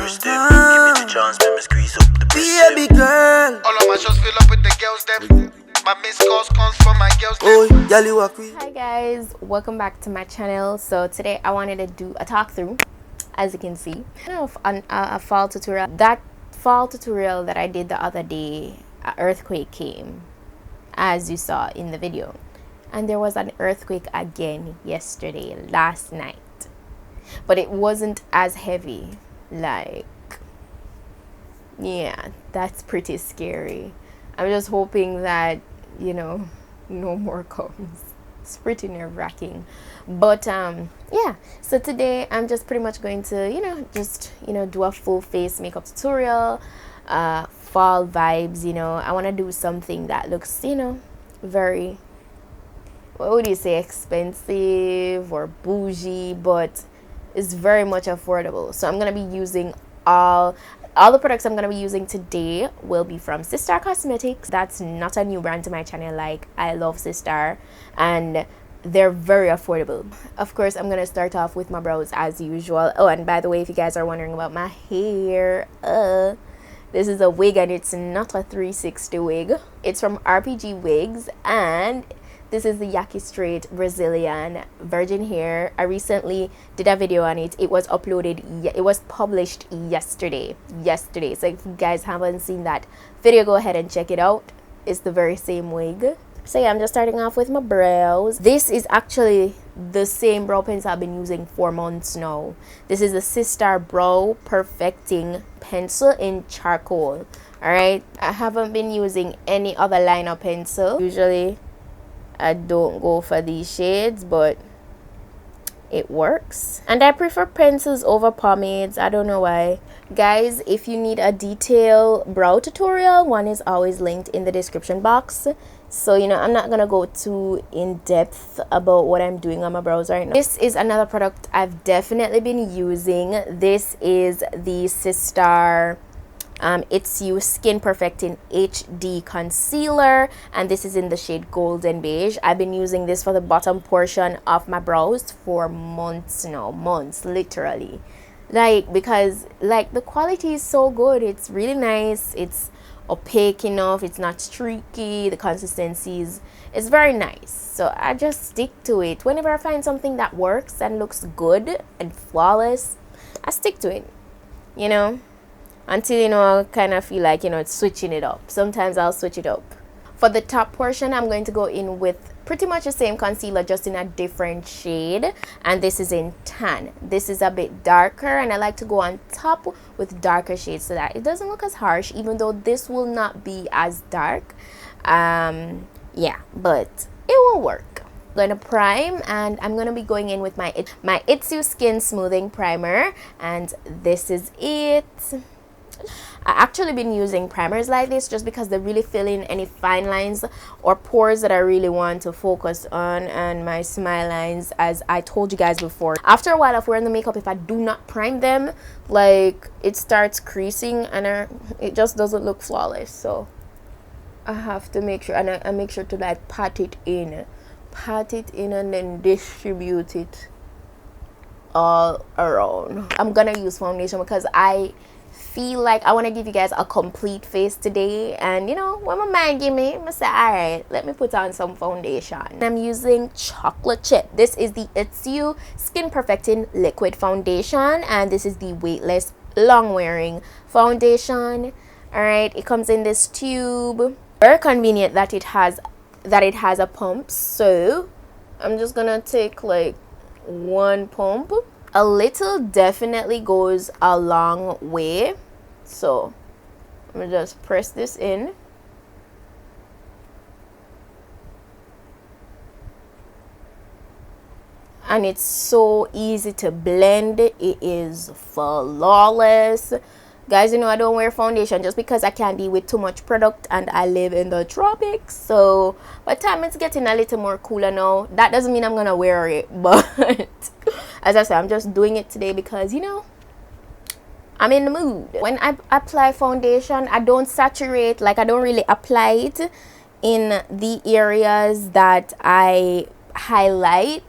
first step. Give me the chance, let me squeeze up the baby girl. All of my shows fill up with the girls them. My missed calls comes from my girls them. Oh, girl, you walk with. Hi guys, welcome back to my channel. So today I wanted to do a talk through, as you can see, a fall tutorial. That fall tutorial that I did the other day, an earthquake came, as you saw in the video, and there was an earthquake again yesterday, last night, but it wasn't as heavy. Like, yeah, that's pretty scary. I'm just hoping that, you know, no more comes. It's pretty nerve-wracking. But yeah, so today I'm just pretty much going to do a full face makeup tutorial, fall vibes. I want to do something that looks, very, what would you say, expensive or bougie, but it's very much affordable. So I'm going to be using all the products I'm going to be using today will be from Sistar Cosmetics. That's not a new brand to my channel. Like, I love Sistar and they're very affordable. Of course, I'm going to start off with my brows as usual. Oh, and by the way, if you guys are wondering about my hair, this is a wig and it's not a 360 wig. It's from RPG Wigs and this is the Yaki Straight Brazilian virgin hair. I recently did a video on it. It was uploaded, it was published yesterday. So if you guys haven't seen that video, go ahead and check it out. It's the very same wig. So yeah, I'm just starting off with my brows. This is actually the same brow pencil I've been using for months now. This is the Sistar Brow Perfecting Pencil in Charcoal. Alright, I haven't been using any other liner pencil. Usually I don't go for these shades, but it works. And I prefer pencils over pomades. I don't know why. Guys, if you need a detailed brow tutorial, one is always linked in the description box. So, I'm not gonna go too in depth about what I'm doing on my brows right now. This is another product I've definitely been using. This is the Sistar PETITE-SUE Skin Perfecting HD Concealer, and this is in the shade Golden Beige. I've been using this for the bottom portion of my brows for months now, literally. Because the quality is so good. It's really nice. It's opaque enough. It's not streaky. The consistency is very nice. So I just stick to it. Whenever I find something that works and looks good and flawless, I stick to it, until I kind of feel like it's switching it up. Sometimes I'll switch it up. For the top portion, I'm going to go in with pretty much the same concealer, just in a different shade, and this is in Tan. This is a bit darker, and I like to go on top with darker shades so that it doesn't look as harsh, even though this will not be as dark. Yeah, but it will work. I'm going to prime, and I'm going to be going in with my PETITE-SUE Skin Smoothing Primer, and this is it. I actually been using primers like this just because they really fill in any fine lines or pores that I really want to focus on, and my smile lines, as I told you guys before. After a while of wearing the makeup, if I do not prime them, like, it starts creasing and it just doesn't look flawless. So I have to make sure, and I make sure to like pat it in and then distribute it all around. I'm gonna use foundation because I feel like I want to give you guys a complete face today, and when my mind give me, I say, all right, let me put on some foundation. I'm using chocolate chip. This is the PETITE-SUE Skin Perfecting Liquid Foundation, and this is the weightless long wearing foundation. All right, it comes in this tube. Very convenient that it has a pump. So I'm just gonna take like one pump. A little definitely goes a long way. So I'm gonna just press this in. And it's so easy to blend. It is flawless. Guys, I don't wear foundation just because I can't deal with too much product, and I live in the tropics. So by the time it's getting a little more cooler now, that doesn't mean I'm gonna wear it, but as I said, I'm just doing it today because I'm in the mood. When I apply foundation, I don't saturate, like I don't really apply it in the areas that I highlight,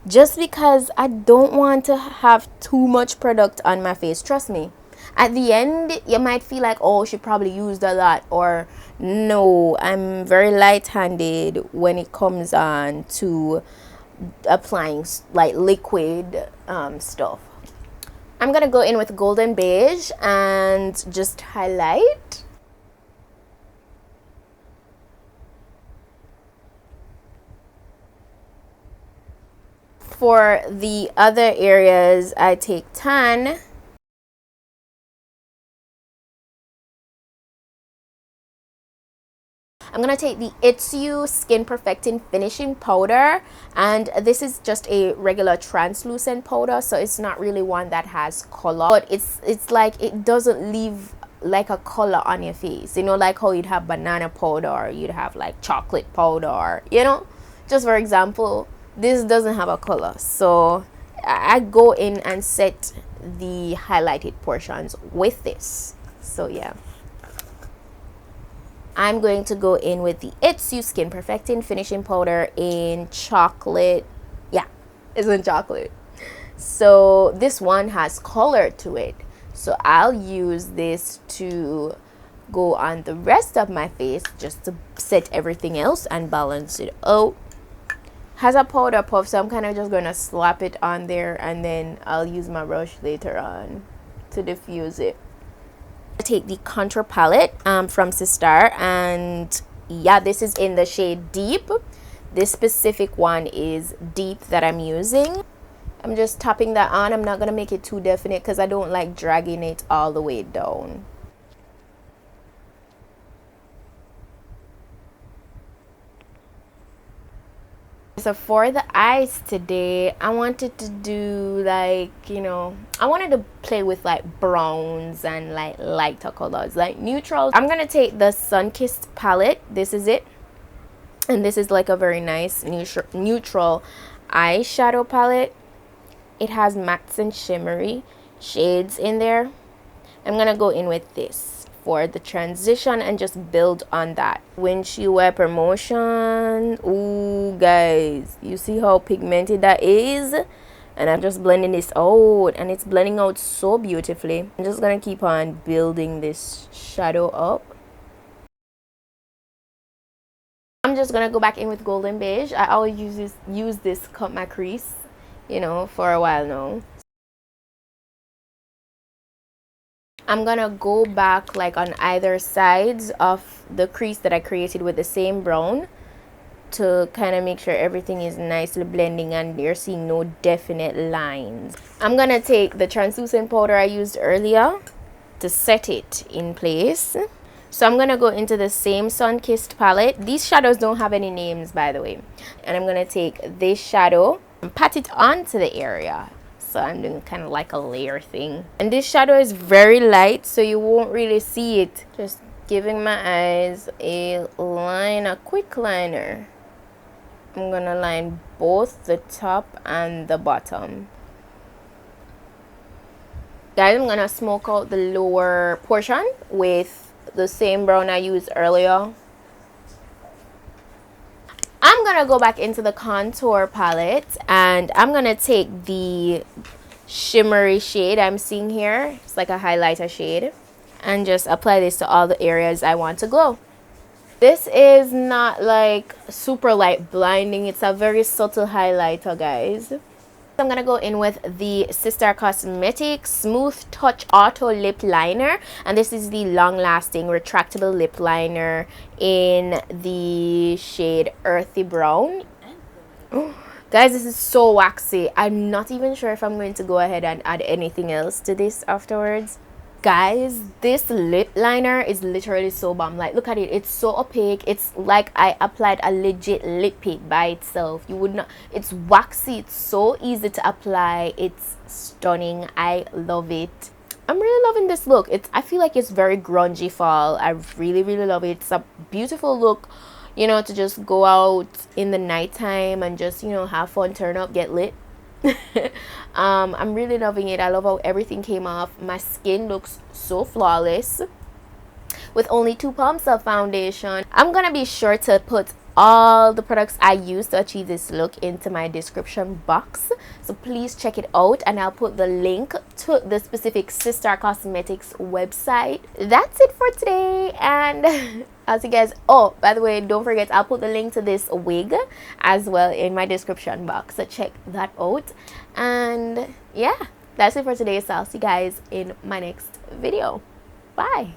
just because I don't want to have too much product on my face. Trust me, At the end, you might feel like, oh, she probably used a lot, or no, I'm very light-handed when it comes on to applying like liquid stuff. I'm gonna go in with golden beige and just highlight. For the other areas, I take tan. I'm gonna take the PETITE-SUE Skin Perfecting Finishing Powder, and this is just a regular translucent powder, so it's not really one that has color, but it's like it doesn't leave like a color on your face, you know, like how you'd have banana powder, or you'd have like chocolate powder, you know. Just for example, this doesn't have a color, so I go in and set the highlighted portions with this. So yeah, I'm going to go in with the PETITE-SUE Skin Perfecting Finishing Powder in chocolate. Yeah, it's in chocolate. So this one has color to it, so I'll use this to go on the rest of my face just to set everything else and balance it out. Has a powder puff, so I'm kind of just going to slap it on there, and then I'll use my brush later on to diffuse it. Take the contour palette from Sistar, and yeah, this is in the shade Deep. This specific one is Deep that I'm using. I'm just tapping that on. I'm not gonna make it too definite because I don't like dragging it all the way down. So for the eyes today, I wanted to do like, you know, I wanted to play with like browns and like lighter colors, like neutrals. I'm gonna take the Sunkissed palette. This is it, and this is like a very nice neutral eyeshadow palette. It has mattes and shimmery shades in there. I'm gonna go in with this for the transition and just build on that. Windshield wiper motion. Ooh, guys, you see how pigmented that is? And I'm just blending this out, and it's blending out so beautifully. I'm just gonna keep on building this shadow up. I'm just gonna go back in with golden beige. I always use this to cut my crease, you know, for a while now. I'm gonna go back like on either sides of the crease that I created with the same brown to kind of make sure everything is nicely blending and you're seeing no definite lines. I'm gonna take the translucent powder I used earlier to set it in place. So I'm gonna go into the same Sunkissed palette. These shadows don't have any names, by the way. And I'm gonna take this shadow and pat it onto the area. So I'm doing kind of like a layer thing, and this shadow is very light, so you won't really see it. Just giving my eyes a quick liner. I'm gonna line both the top and the bottom. Guys, I'm gonna smoke out the lower portion with the same brown I used earlier. I'm gonna go back into the contour palette, and I'm gonna take the shimmery shade I'm seeing here. It's like a highlighter shade, and just apply this to all the areas I want to glow. This is not like super light blinding, it's a very subtle highlighter, guys. I'm gonna go in with the Sistar Cosmetics Smooth Touch Auto Lip Liner, and this is the long-lasting retractable lip liner in the shade Earthy Brown. Guys, this is so waxy. I'm not even sure if I'm going to go ahead and add anything else to this afterwards. Guys, this lip liner is literally so bomb. Like, look at it, it's so opaque. It's like I applied a legit lip paint by itself. You would not, it's waxy, it's so easy to apply, it's stunning. I love it. I'm really loving this look. I feel like it's very grungy fall. I really love it. It's a beautiful look, you know, to just go out in the nighttime and just, you know, have fun, turn up, get lit. I'm really loving it. I love how everything came off. My skin looks so flawless with only 2 pumps of foundation. I'm gonna be sure to put all the products I used to achieve this look into my description box, so please check it out, and I'll put the link to the specific Sistar Cosmetics website. That's it for today, and I'll see you guys. Oh, by the way, don't forget, I'll put the link to this wig as well in my description box, so check that out. And yeah, that's it for today, so I'll see you guys in my next video. Bye.